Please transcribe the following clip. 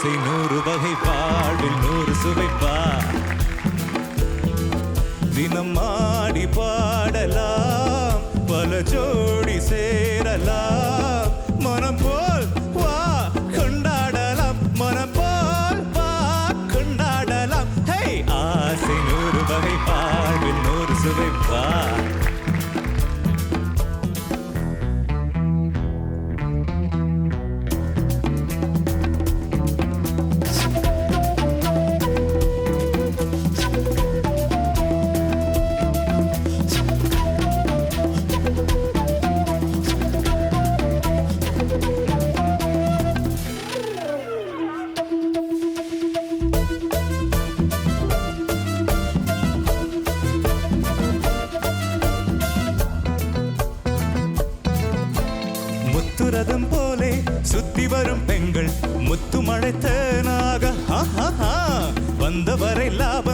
ஆசை 100 வகை வாழ்வில் 100 சுவைப்பா தினம் ஆடி பாடலாம் பல ஜோடி சேரலாம் மனம் போல் வா கொண்டாடலாம் மனம் போல் வா கொண்டாடலாம் ஹே ஆசை 100 வகை வாழ்வில் 100 சுவைப்பா முத்துரதம் போலே சுத்தி வரும் பெண்கள் முத்து மழைத்தனாக வந்தவரை லாப